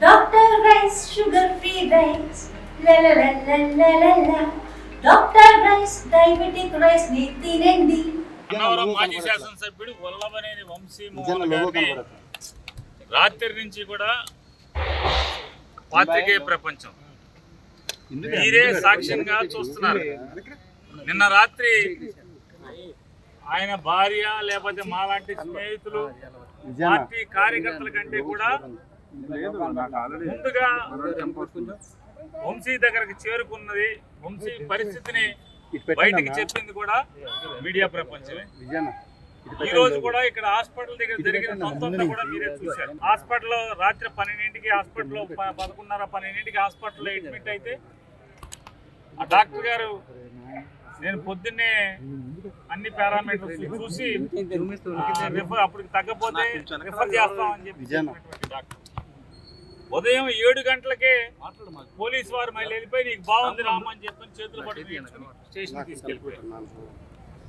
Doctor rice sugar free rice doctor rice diabetic rice ని తినండి. అన్నవరం మాజీ శాసనసభ్యుడు వల్లభనేని వంశీమోహన్ గారిని రాత్రి నుంచి కూడా పాత్రికేయ ప్రపంచం మీరే సాక్ష్యంగా చూస్తున్నారు. నిన్న రాత్రి ఆయన భార్య లేకపోతే మాలాంటి స్నేహితులు పార్టీ కార్యకర్తల కంటే కూడా ముందుగా వంశీ దగ్గరకు చేరుకున్నది, వంశీ పరిస్థితిని బయటికి చెప్పింది కూడా మీడియా ప్రపంచమే. ఈ రోజు కూడా ఇక్కడ హాస్పిటల్ దగ్గర జరిగిన సొంతంగా కూడా మీరే చూశారు. హాస్పిటల్లో రాత్రి 12ంటికి హాస్పిటల్లో 11:30-12ంటికి హాస్పిటల్లో అడ్మిట్ అయితే ఆ డాక్టర్ గారు నేను పొద్దున్నే అన్ని పారామీటర్స్ చూసి అప్పటికి తగ్గపోతే రిఫర్ చేస్తామని చెప్పి డాక్టర్ ఉదయం 7 గంటలకే పోలీసు వారు మళ్ళీ వెళ్ళిపోయి నీకు బాగుంది రామని చెప్పని చేతులు పట్టుకుని స్టేషన్ తీసుకెళ్ళిపోయారు.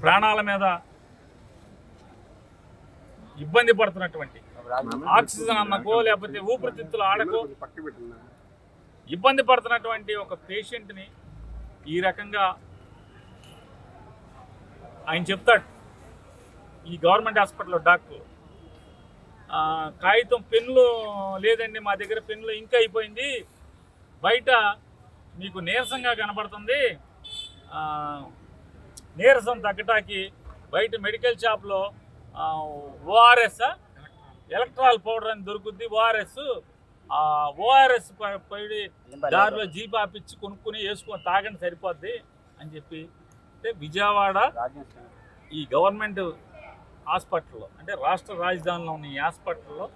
ప్రాణాల మీద ఇబ్బంది పడుతున్నటువంటి ఆక్సిజన్ అన్నకో లేకపోతే ఊపిరితిత్తులు ఆడకో ఇబ్బంది పడుతున్నటువంటి ఒక పేషెంట్ని ఈ రకంగా ఆయన చెప్తాడు. ఈ గవర్నమెంట్ హాస్పిటల్లో డాక్టర్ కాగితం పెన్నులు లేదండి మా దగ్గర పెన్నులు ఇంకా అయిపోయింది, బయట మీకు నీరసంగా కనపడుతుంది, నీరసం తగ్గటానికి బయట మెడికల్ షాప్లో ఓఆర్ఎస్ ఎలక్ట్రాల్ పౌడర్ అని దొరుకుద్ది, ఓఆర్ఎస్ పడి దారిలో జీప్ ఆపిచ్చి కొనుక్కొని వేసుకొని తాగండి సరిపోద్ది అని చెప్పి. అంటే విజయవాడ ఈ గవర్నమెంట్ హాస్పిటల్లో అంటే రాష్ట్ర రాజధానిలో ఉన్న ఈ హాస్పిటల్లో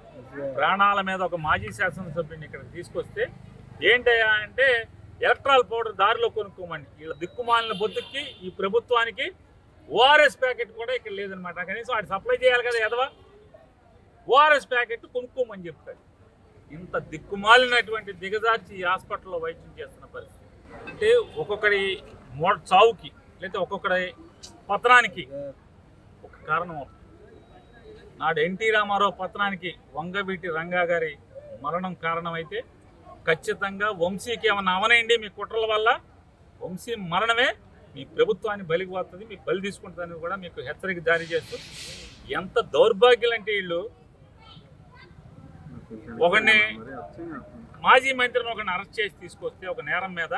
ప్రాణాల మీద ఒక మాజీ శాసనసభ్యుని ఇక్కడ తీసుకొస్తే ఏంటయ్యా అంటే ఎలక్ట్రాల్ పౌడర్ దారిలో కొనుక్కోమండి. వీళ్ళ దిక్కుమాలిన బొత్తుకి ఈ ప్రభుత్వానికి ఓఆర్ఎస్ ప్యాకెట్ కూడా ఇక్కడ లేదనమాట. కనీసం వాటి సప్లై చేయాలి కదా ఎదవా, ఓఆర్ఎస్ ప్యాకెట్ కొనుక్కోమని చెప్తాడు. ఇంత దిక్కుమాలినటువంటి దిగజార్చి ఈ హాస్పిటల్లో వైద్యం చేస్తున్న పరిస్థితి. అంటే ఒక్కొక్కడి చావుకి లేకపోతే ఒక్కొక్కడి పతనానికి ఒక కారణం అవుతుంది. నాడు ఎన్టీ రామారావు పతనానికి వంగవీటి రంగా గారి మరణం కారణమైతే ఖచ్చితంగా వంశీకి ఏమన్నా అవనండి మీ కుట్రల వల్ల వంశీ మరణమే మీ ప్రభుత్వాన్ని బలికి వస్తుంది, మీకు బలి తీసుకుంటుందని కూడా మీకు హెచ్చరిక జారీ చేస్తూ ఎంత దౌర్భాగ్యులు అంటే వీళ్ళు ఒకరిని మాజీ మంత్రిని ఒకరిని అరెస్ట్ చేసి తీసుకొస్తే ఒక నేరం మీద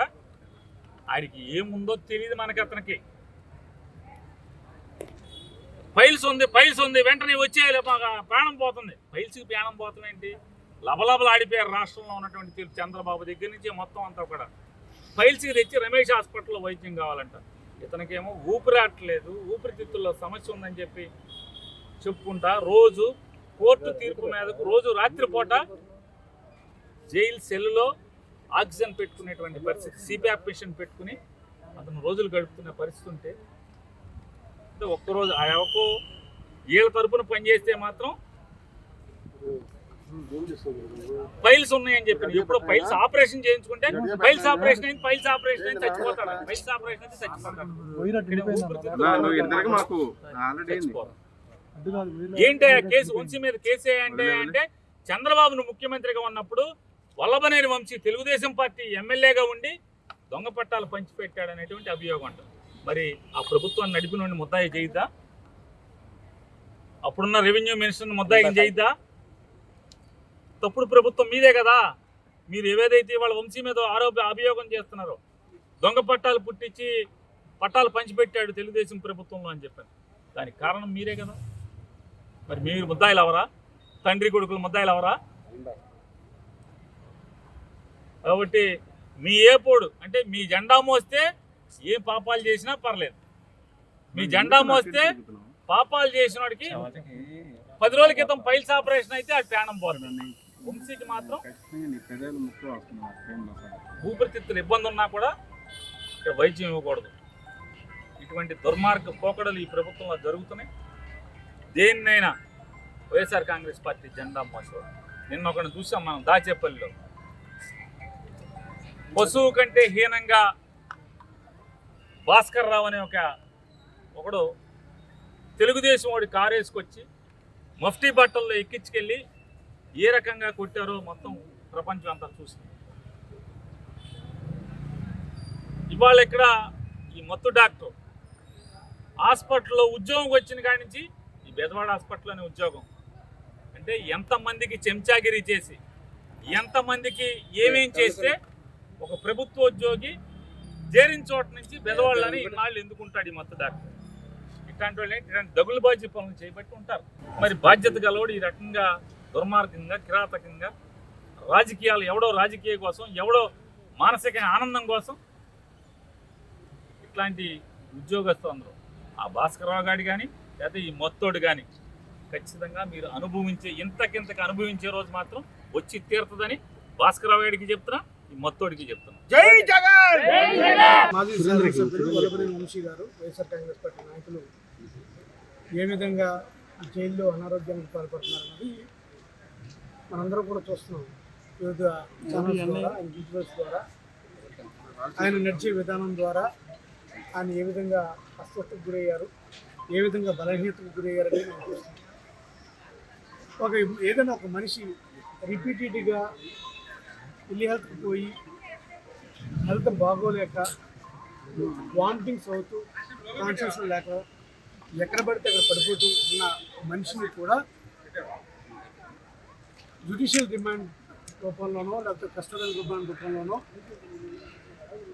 ఆయనకి ఏముందో తెలియదు మనకి. అతనికి ఫైల్స్ ఉంది వెంటనే వచ్చేయాలి ప్రాణం పోతుంది. ఫైల్స్కి ప్రాణం పోతుంది ఏంటి? లబలబలు ఆడిపోయారు రాష్ట్రంలో ఉన్నటువంటి చంద్రబాబు దగ్గర నుంచి మొత్తం అంతా కూడా ఫైల్స్కి తెచ్చి రమేష్ హాస్పిటల్లో వైద్యం కావాలంట. ఇతనికేమో ఊపిరాట్లేదు, ఊపిరితిత్తుల్లో సమస్య ఉందని చెప్పి చెప్పుకుంటా రోజు కోర్టు తీర్పు మీదకు రోజు రాత్రిపూట జైలు సెల్లులో ఆక్సిజన్ పెట్టుకునేటువంటి పరిస్థితి, సిపిఆర్ మిషన్ పెట్టుకుని అతను రోజులు గడుపుతున్న పరిస్థితి ఉంటే ఒక్కరోజు ఆ ఎవకో వీళ్ళ తరపున పనిచేస్తే మాత్రం ఫైల్స్ ఉన్నాయని చెప్పి ఇప్పుడు ఫైల్స్ ఆపరేషన్ చేయించుకుంటే ఫైల్స్ ఆపరేషన్ అయింది చచ్చిపోతాడు, ఫైల్స్ ఆపరేషన్ అయితే చచ్చిపోతాడు. ఏంటి కేసు వంశీ మీద కేసు అంటే చంద్రబాబును ముఖ్యమంత్రిగా ఉన్నప్పుడు వల్లభనేని వంశీ తెలుగుదేశం పార్టీ ఎమ్మెల్యేగా ఉండి దొంగ పట్టాలు పంచిపెట్టాడు అనేటువంటి అభియోగం అంటారు. మరి ఆ ప్రభుత్వాన్ని నడిపిన నుండి ముద్దాయి చేయిద్దా? అప్పుడున్న రెవెన్యూ మినిస్టర్ని ముద్దాయికి చేయిద్దా? తప్పుడు ప్రభుత్వం మీదే కదా. మీరు ఏవేదైతే వాళ్ళ వంశీ మీద అభియోగం చేస్తున్నారో దొంగ పట్టాలు పుట్టించి పట్టాలు పంచిపెట్టాడు తెలుగుదేశం ప్రభుత్వంలో అని చెప్పాను, దానికి కారణం మీరే కదా. మరి మీరు ముద్దాయిలు అవరా? తండ్రి కొడుకులు ముద్దాయిలు అవరా? కాబట్టి మీ ఏపోడు అంటే మీ జెండా మోస్తే ఏ పాపాలు చేసినా పర్లేదు, మీ జెండా మోస్తే పాపాలు చేసిన వాడికి 10 రోజుల క్రితం ఫైల్స్ ఆపరేషన్ అయితే అది ప్రాణం పోతుంది. వంశీకి మాత్రం ఊపిరితిత్తులు ఇబ్బంది ఉన్నా కూడా ఇక్కడ వైద్యం ఇవ్వకూడదు. ఇటువంటి దుర్మార్గ పోకడలు ఈ ప్రభుత్వంలో జరుగుతున్నాయి. దేన్నైనా వైఎస్ఆర్ కాంగ్రెస్ పార్టీ జెండా మోసేవాడు. నిన్న ఒకరిని చూసాం మనం దాచేపల్లిలో, పశువు కంటే హీనంగా భాస్కర్ రావు అనే ఒకడు తెలుగుదేశం వాడి కారు వేసుకొచ్చి మఫ్టీ బట్టల్లో ఎక్కించుకెళ్ళి ఏ రకంగా కొట్టారో మొత్తం ప్రపంచం అంతా చూసింది. ఇవాళ ఇక్కడ ఈ మత్తు డాక్టర్ హాస్పిటల్లో ఉద్యోగం వచ్చిన కాడి నుంచి ఈ బెజవాడ హాస్పిటల్లోనే ఉద్యోగం అంటే ఎంతమందికి చెంచాగిరి చేసి ఎంతమందికి ఏమేం చేస్తే ఒక ప్రభుత్వ ఉద్యోగి చేరిన చోట నుంచి బెజవాళ్ళని ఇన్నాళ్ళు ఎందుకుంటాడు ఈ మత్తు డాక్టర్. ఇట్లాంటి వాళ్ళు ఇట్లాంటి దగులుబాజీ పనులు చేయబట్టి ఉంటారు. మరి బాధ్యత గలవాడు ఈ రకంగా దుర్మార్గంగా కిరాతకంగా రాజకీయాలు ఎవడో రాజకీయ కోసం ఎవడో మానసిక ఆనందం కోసం ఇట్లాంటి ఉద్యోగస్తులు అందరూ ఆ భాస్కరరావు గారి కానీ లేదా ఈ మొత్తోడు కానీ ఖచ్చితంగా మీరు అనుభవించే ఇంతకింతకు అనుభవించే రోజు మాత్రం వచ్చి తీరుతుందని భాస్కరరావు గారికి చెప్తున్నా, ఈ మొత్తోడికి చెప్తున్నా. జై జగన్. మాజీ శాసనసభ్యులు వల్లభనేని వంశీ గారు వైఎస్ఆర్ కాంగ్రెస్ పార్టీ నాయకులు ఏ విధంగా జైల్లో అనారోగ్యానికి పాల్పడుతున్నారన్నది మనందరం కూడా చూస్తున్నాం. వివిధ ఛానల్స్ ద్వారా, ఆయన విజువల్స్ ద్వారా, ఆయన నడిచే విధానం ద్వారా ఆయన ఏ విధంగా అస్వస్థతకు గురయ్యారు, ఏ విధంగా బలహీనతకు గురయ్యారని మనం చూస్తున్నాం. ఏదైనా ఒక మనిషి రిపీటెడ్గా ఇల్లి హెల్త్కి పోయి హెల్త్ బాగోలేక వామిటింగ్స్ అవుతూ కాన్షియస్ లేక ఎక్కడ పడితే అక్కడ పడిపోతూ ఉన్న మనిషిని కూడా జ్యుడిషియల్ రిమాండ్ రూపంలోనో లేకపోతే కస్టడల్ రిమాండ్ రూపంలోనో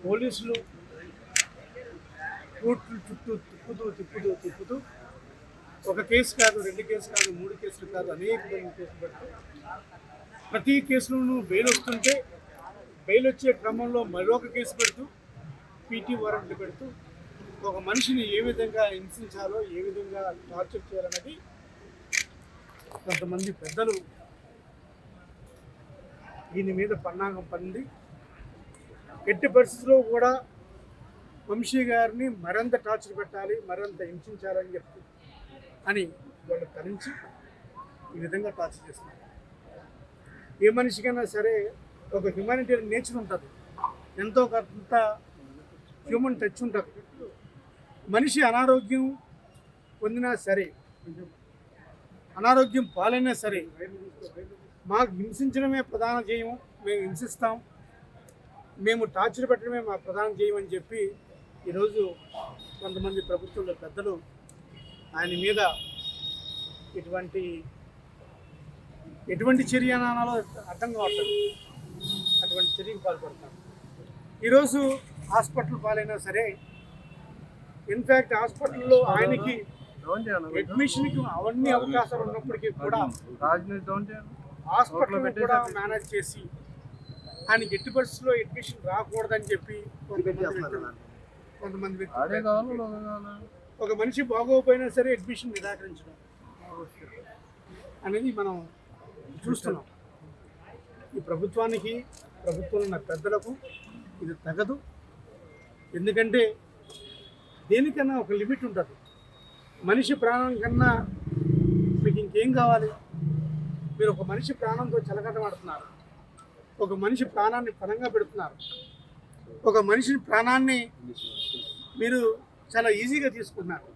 పోలీసులు కోర్టుల చుట్టూ తిప్పుతూ ఒక కేసు కాదు, 2 కేసులు కాదు, 3 కేసులు కాదు, అనేక కేసులు పెడుతూ ప్రతి కేసులోనూ బెయిల్ వస్తుంటే బెయిల్ వచ్చే క్రమంలో మరొక కేసు పెడుతూ పీటీ వారెంట్లు పెడుతూ ఒక మనిషిని ఏ విధంగా హింసించాలో, ఏ విధంగా టార్చర్ చేయాలన్నది కొంతమంది పెద్దలు దీని మీద పన్నాగం పండి ఎట్టి పరిస్థితుల్లో కూడా వంశీ గారిని మరింత టార్చర్ పెట్టాలి, మరింత హింసించాలని అని వాళ్ళు తరించి ఈ విధంగా టార్చర్ చేస్తున్నారు. ఏ మనిషికైనా సరే ఒక హ్యుమానిటేరియన్ నేచర్ ఉంటుంది, ఎంతో కొంత హ్యూమన్ టచ్ ఉంటుంది. మనిషి అనారోగ్యం పొందినా సరే, అనారోగ్యం పాలైనా సరే, మాకు హింసించడమే ప్రధాన ధ్యేయం, మేము హింసిస్తాం, మేము టార్చర్ పెట్టడమే మా ప్రధాన ధ్యేయం అని చెప్పి ఈరోజు కొంతమంది ప్రభుత్వంలో పెద్దలు ఆయన మీద ఎటువంటి చర్య అనాలో అర్థం కావట్లేదు, అటువంటి చర్యకు పాల్పడుతున్నారు. ఈరోజు హాస్పిటల్ పాలైనా సరే, ఇన్ఫ్యాక్ట్ హాస్పిటల్లో ఆయనకి అడ్మిషన్కి అవన్నీ అవకాశాలు ఉన్నప్పటికీ కూడా హాస్పిటల్ కూడా మేనేజ్ చేసి ఆయనకి ఎట్టి పరిస్థితుల్లో అడ్మిషన్ రాకూడదని చెప్పి కొంతమంది వ్యక్తులు ఒక మనిషి బాగోపోయినా సరే అడ్మిషన్ నిరాకరించడం అనేది మనం చూస్తున్నాం. ఈ ప్రభుత్వానికి, ప్రభుత్వంలో ఉన్న పెద్దలకు ఇది తగదు. ఎందుకంటే దేనికన్నా ఒక లిమిట్ ఉంటుంది. మనిషి ప్రాణం కన్నా మీకు ఇంకేం కావాలి? మీరు ఒక మనిషి ప్రాణంతో చెలకటమాడుతున్నారు, ఒక మనిషి ప్రాణాన్ని పణంగా పెడుతున్నారు, ఒక మనిషి ప్రాణాన్ని మీరు చాలా ఈజీగా తీసుకున్నారు.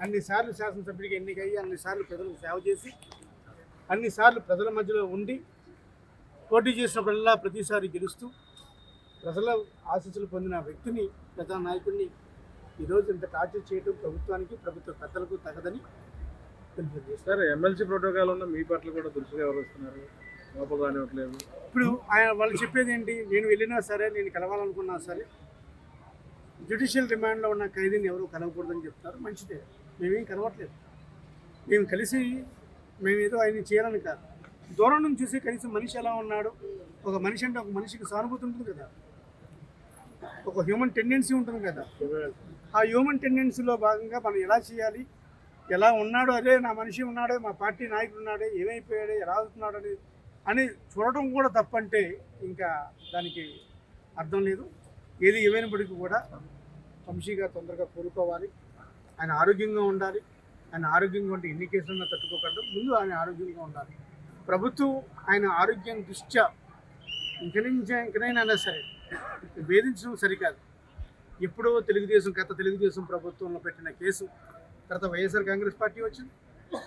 అన్నిసార్లు శాసనసభ్యుడికి ఎన్నికయ్యి, అన్నిసార్లు ప్రజలకు సేవ చేసి, అన్నిసార్లు ప్రజల మధ్యలో ఉండి పోటీ చేసినప్పుడల్లా ప్రతిసారి గెలుస్తూ ప్రజల ఆశీస్సులు పొందిన వ్యక్తిని, ప్రజానాయకుడిని ఈరోజు ఇంత టార్చర్ చేయడం ప్రభుత్వానికి, ప్రభుత్వ పెద్దలకు తగదని సార్. ఎమ్మెల్సీ ప్రోటోకాల్ ఉన్న మీ పట్ల కూడా దురుసుగా ఎవరు వస్తున్నారు, లోపగానే ఇవ్వట్లేదు. ఇప్పుడు ఆయన వాళ్ళు చెప్పేది ఏంటి? నేను వెళ్ళినా సరే, నేను కలవాలనుకున్నా సరే జ్యుడిషియల్ రిమాండ్లో ఉన్న ఖైదీని ఎవరు కలవకూడదని చెప్తారు. మంచిదే, మేమేం కలవట్లేదు. మేము కలిసి మేమేదో ఆయన చేయాలని కాదు, దూరం నుంచి చూసి కనీసం మనిషి ఎలా ఉన్నాడు, ఒక మనిషి అంటే ఒక మనిషికి సానుభూతి ఉంటుంది కదా, ఒక హ్యూమన్ టెండెన్సీ ఉంటుంది కదా. ఆ హ్యూమన్ టెండెన్సీలో భాగంగా మనం ఎలా చేయాలి, ఎలా ఉన్నాడో, అదే నా మనిషి ఉన్నాడే, మా పార్టీ నాయకుడు ఉన్నాడే, ఏమైపోయాడే, ఎలా అవుతున్నాడు అని చూడటం కూడా తప్పంటే ఇంకా దానికి అర్థం లేదు. ఏది ఏమైనప్పటికీ కూడా వంశీ గారు తొందరగా కోరుకోవాలి, ఆయన ఆరోగ్యంగా ఉండాలి. ఆయన ఆరోగ్యంగా ఉంటే ఎన్ని కేసులన్నా తట్టుకోగలడు. ముందు ఆయన ఆరోగ్యంగా ఉండాలి. ప్రభుత్వం ఆయన ఆరోగ్యం దృష్ట్యా ఇంకనైనా సరే వేధించడం సరికాదు. ఎప్పుడో గత తెలుగుదేశం ప్రభుత్వంలో పెట్టిన కేసు తర్వాత వైఎస్ఆర్ కాంగ్రెస్ పార్టీ వచ్చింది,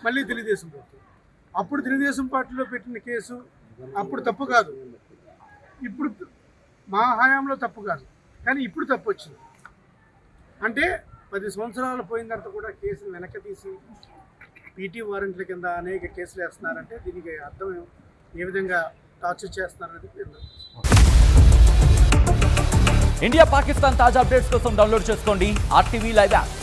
మళ్ళీ తెలుగుదేశం ప్రభుత్వం. అప్పుడు తెలుగుదేశం పార్టీలో పెట్టిన కేసు అప్పుడు తప్పు కాదు, ఇప్పుడు మా హయాంలో తప్పు కాదు, కానీ ఇప్పుడు తప్పు వచ్చింది. అంటే 10 సంవత్సరాలు పోయిన తర్వాత కూడా కేసులు వెనక్కి తీసి పీటీ వారెంట్ల కింద అనేక కేసులు వేస్తున్నారంటే దీనికి అర్థం ఏ విధంగా టార్చర్ చేస్తున్నారనేది ఇండియా పాకిస్తాన్ తాజా అప్డేట్స్ కోసం డౌన్లోడ్ చేసుకోండి RTV లైవ్ యాప్.